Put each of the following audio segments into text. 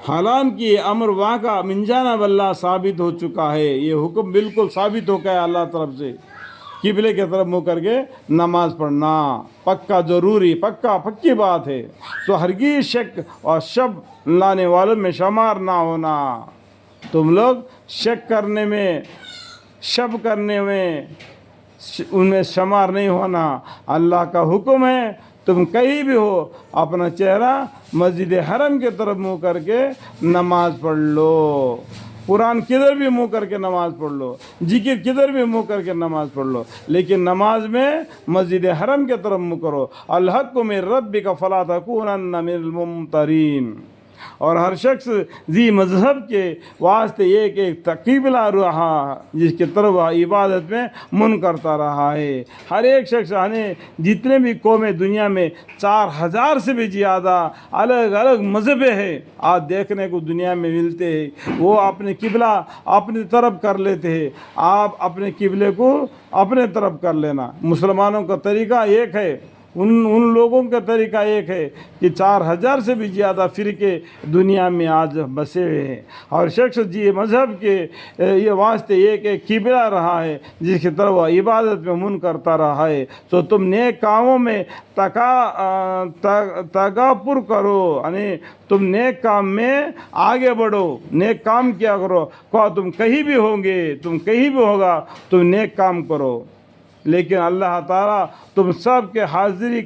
حالانکہ یہ امر واقع من جانب اللہ ثابت ہو چکا ہے، یہ حکم بالکل ثابت ہو گیا ہے اللہ طرف سے، قبلے کی طرف منہ کر کے نماز پڑھنا پکا ضروری، پکی بات ہے، تو ہرگز شک اور شب لانے والوں میں شمار نہ ہونا۔ تم لوگ شک کرنے میں، شب کرنے میں، ان میں شمار نہیں ہونا۔ اللہ کا حکم ہے تم کہیں بھی ہو اپنا چہرہ مسجد حرم کی طرف منہ کر کے نماز پڑھ لو، قرآن کدھر بھی منہ کر کے نماز پڑھ لو، ذکر کدھر بھی منہ کر کے نماز پڑھ لو، لیکن نماز میں مسجد حرم کی طرف منہ کرو۔ الحق من ربک فلا تکونن من الممترین۔ اور ہر شخص ذی مذہب کے واسطے ایک قبلہ رہا جس کی طرف عبادت میں من کرتا رہا ہے۔ ہر ایک شخص یعنی جتنے بھی قومیں دنیا میں 4000 سے بھی زیادہ الگ الگ مذہب ہیں آج دیکھنے کو دنیا میں ملتے ہیں، وہ اپنے قبلہ اپنی طرف کر لیتے ہیں۔ آپ اپنے قبلے کو اپنے طرف کر لینا۔ مسلمانوں کا طریقہ ایک ہے، ان لوگوں کا طریقہ ایک ہے کہ 4000 سے بھی زیادہ فرقے دنیا میں آج بسے ہوئے ہیں، اور شخص جی مذہب کے یہ واسطے ایک قبلہ رہا ہے جس کی طرف وہ عبادت میں من کرتا رہا ہے۔ تو تم نیک کاموں میں تکاپر کرو، یعنی تم نیک کام میں آگے بڑھو، نیک کام کیا کرو، تم کہیں بھی ہوں گے، تم کہیں بھی ہوگا تم نیک کام کرو، لیکن اللہ تعالیٰ تم سب کے حاضری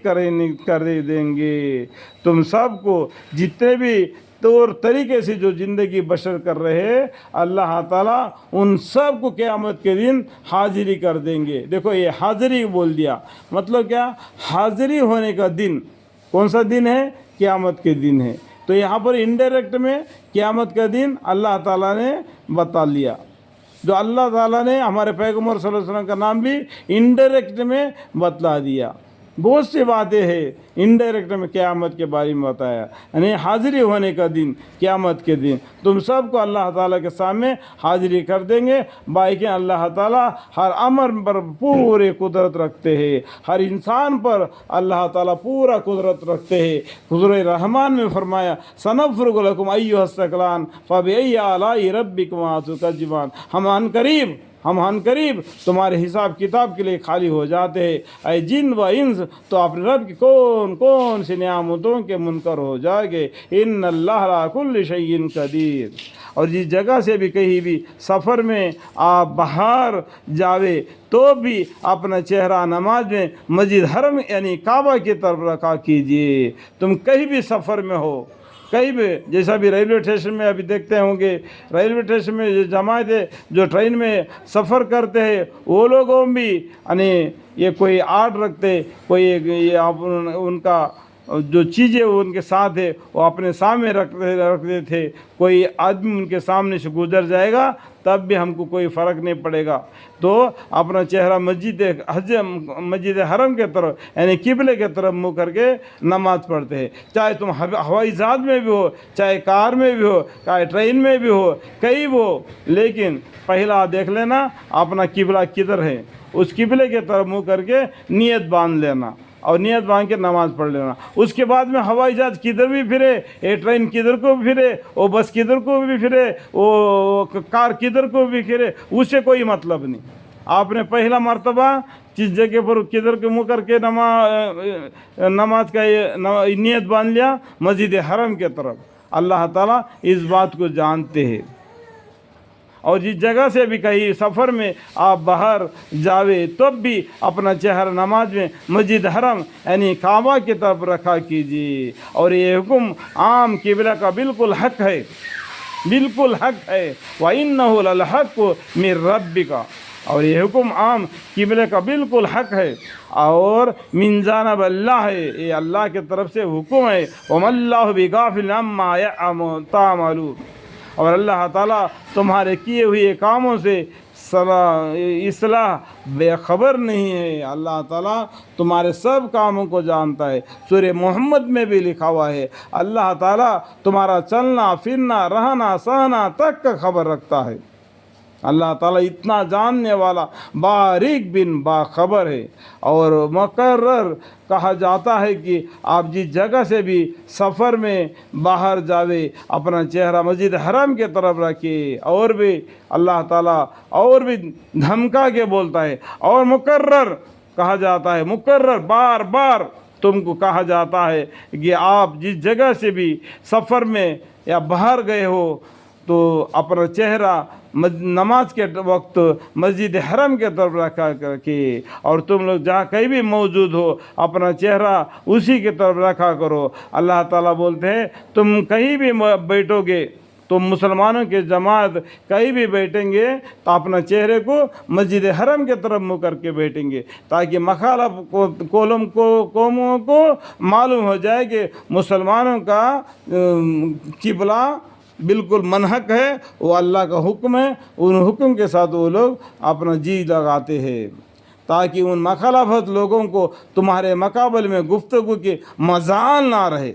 کر دیں گے۔ تم سب کو جتنے بھی طور طریقے سے جو زندگی بسر کر رہے اللہ تعالیٰ ان سب کو قیامت کے دن حاضری کر دیں گے۔ دیکھو یہ حاضری بول دیا، مطلب کیا؟ حاضری ہونے کا دن کون سا دن ہے؟ قیامت کے دن ہے۔ تو یہاں پر انڈائریکٹ میں قیامت کا دن اللہ تعالیٰ نے بتا لیا، جو اللہ تعالیٰ نے ہمارے پیغمبر صلی اللہ علیہ وسلم کا نام بھی انڈائریکٹ میں بتلا دیا۔ بہت سی باتیں ہیں انڈائریکٹ میں قیامت کے بارے میں بتایا، یعنی حاضری ہونے کا دن قیامت کے دن تم سب کو اللہ تعالیٰ کے سامنے حاضری کر دیں گے۔ باقی اللہ تعالیٰ ہر امر پر پورے قدرت رکھتے ہیں، ہر انسان پر اللہ تعالیٰ پورا قدرت رکھتے ہیں۔ سورہ رحمان میں فرمایا سنفرغ لکم ایھا الثقلان فبأی آلاء ربکما تکذبان۔ ہم عن قریب تمہارے حساب کتاب کے لیے خالی ہو جاتے ہیں، اے جن و انس، تو اپنے رب کی کون سی نعمتوں کے منکر ہو جائے گے۔ ان اللہ علی کل شیء قدیر۔ اور جس جگہ سے بھی کہیں بھی سفر میں آپ باہر جاوے تو بھی اپنا چہرہ نماز میں مسجد حرم یعنی کعبہ کی طرف رکھا کیجیے۔ تم کہیں بھی سفر میں ہو، کہیں بھی، جیسا بھی ریلوے اسٹیشن میں ابھی دیکھتے ہوں گے، ریلوے اسٹیشن میں جو جماعتیں جو ٹرین میں سفر کرتے ہیں وہ لوگوں بھی یعنی یہ کوئی آرٹ رکھتے، کوئی یہ ان کا جو چیزیں ان کے ساتھ ہے وہ اپنے سامنے رکھتے تھے۔ کوئی آدمی ان کے سامنے سے گزر جائے گا تب بھی ہم کو کوئی فرق نہیں پڑے گا، تو اپنا چہرہ مسجد حرم کے طرف یعنی قبلے کے طرف منہ کر کے نماز پڑھتے ہیں۔ چاہے تم ہوائی جہاز میں بھی ہو، چاہے کار میں بھی ہو، چاہے ٹرین میں بھی ہو، کہیں بھی ہو، لیکن پہلا دیکھ لینا اپنا قبلہ کدھر ہے، اس قبلے کے طرف منہ کر کے نیت باندھ لینا اور نیت باندھ کے نماز پڑھ لینا۔ اس کے بعد میں ہوائی جہاز کدھر بھی پھرے، ٹرین کدھر کو بھی پھرے، وہ بس کدھر کو بھی پھرے، وہ کار کدھر کو بھی پھرے، اس سے کوئی مطلب نہیں۔ آپ نے پہلا مرتبہ جس جگہ پر کدھر کے منہ کر کے نماز کا نیت باندھ لیا مسجد حرم کے طرف، اللہ تعالیٰ اس بات کو جانتے ہیں۔ اور جس جگہ سے بھی کہیں سفر میں آپ باہر جاوے تب بھی اپنا چہرہ نماز میں مسجد حرم یعنی کعبہ کی طرف رکھا کیجیے۔ اور یہ حکم عام قبلہ کا بالکل حق ہے، بالکل حق ہے۔ وَإِنَّهُ لَلْحَقُّ مِن رَبِّكَ، اور یہ حکم عام قبلے کا بالکل حق ہے اور من جانب اللہ ہے، یہ اللہ کی طرف سے حکم ہے۔ وَمَا اللَّهُ بِغَافِلٍ عَمَّا تَعْمَلُونَ، اور اللہ تعالیٰ تمہارے کیے ہوئے کاموں سے اصلاح بے خبر نہیں ہے۔ اللہ تعالیٰ تمہارے سب کاموں کو جانتا ہے۔ سورہ محمد میں بھی لکھا ہوا ہے اللہ تعالیٰ تمہارا چلنا پھرنا رہنا سہنا تک کا خبر رکھتا ہے۔ اللہ تعالیٰ اتنا جاننے والا باریک بن باخبر ہے. اور مقرر کہا جاتا ہے کہ آپ جس جگہ سے بھی سفر میں باہر جاوے اپنا چہرہ مسجد حرم کے طرف رکھے. اور بھی اللہ تعالیٰ اور بھی دھمکا کے بولتا ہے. اور مقرر کہا جاتا ہے، مقرر بار بار تم کو کہا جاتا ہے کہ آپ جس جگہ سے بھی سفر میں یا باہر گئے ہو تو اپنا چہرہ نماز کے وقت مسجد حرم کے طرف رکھا رکھے. اور تم لوگ جہاں کہیں بھی موجود ہو اپنا چہرہ اسی کی طرف رکھا کرو. اللہ تعالیٰ بولتے ہیں تم کہیں بھی بیٹھو گے، تم مسلمانوں کے جماعت کہیں بھی بیٹھیں گے تو اپنا چہرے کو مسجد حرم کے طرف منہ کر کے بیٹھیں گے، تاکہ مخالف قوموں کو معلوم ہو جائے کہ مسلمانوں کا قبلہ بالکل منحق ہے، وہ اللہ کا حکم ہے. ان حکم کے ساتھ وہ لوگ اپنا جی لگاتے ہیں، تاکہ ان مخالفت لوگوں کو تمہارے مقابل میں گفتگو کی مجال نہ رہے،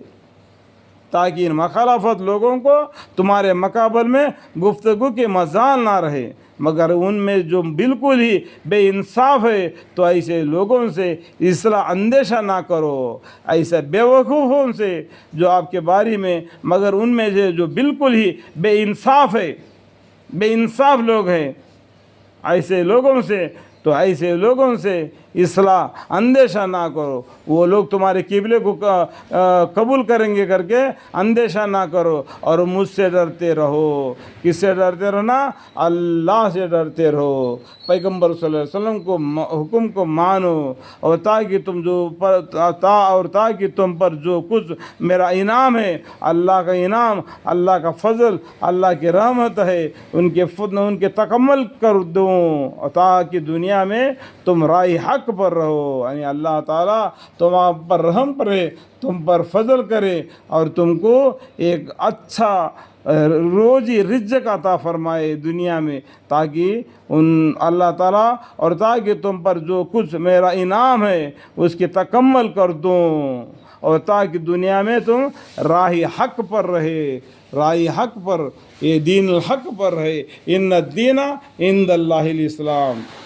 تاکہ ان مخالفت لوگوں کو تمہارے مقابل میں گفتگو کی مجال نہ رہے. مگر ان میں جو بالکل ہی بے انصاف ہے تو ایسے لوگوں سے اصلاح اندیشہ نہ کرو، ایسے بیوقوفوں سے جو آپ کے بارے میں، مگر ان میں سے جو بالکل ہی بے انصاف ہے، بے انصاف لوگ ہیں، ایسے لوگوں سے اصلاح اندیشہ نہ کرو. وہ لوگ تمہارے قبلے کو قبول کریں گے کر کے اندیشہ نہ کرو. اور مجھ سے ڈرتے رہو. کس سے ڈرتے رہنا؟ اللہ سے ڈرتے رہو. پیغمبر صلی اللہ علیہ وسلم کو حکم کو مانو. اور تاکہ تم پر جو کچھ میرا انعام ہے، اللہ کا انعام، اللہ کا فضل، اللہ کی رحمت ہے، ان کے تکمل کر دوں، تاکہ دنیا میں تم راہ حق پر رہو. یعنی اللہ تعالیٰ تم پر رحم کرے، تم پر فضل کرے، اور تم کو ایک اچھا روزی رزق عطا فرمائے دنیا میں، تاکہ اللہ تعالیٰ اور تاکہ تم پر جو کچھ میرا انعام ہے اس کی تکمل کر دوں، اور تاکہ دنیا میں تم راہ حق پر رہے، راہ حق پر، یہ دین الحق پر رہے. ان الدین عند اللہ الاسلام.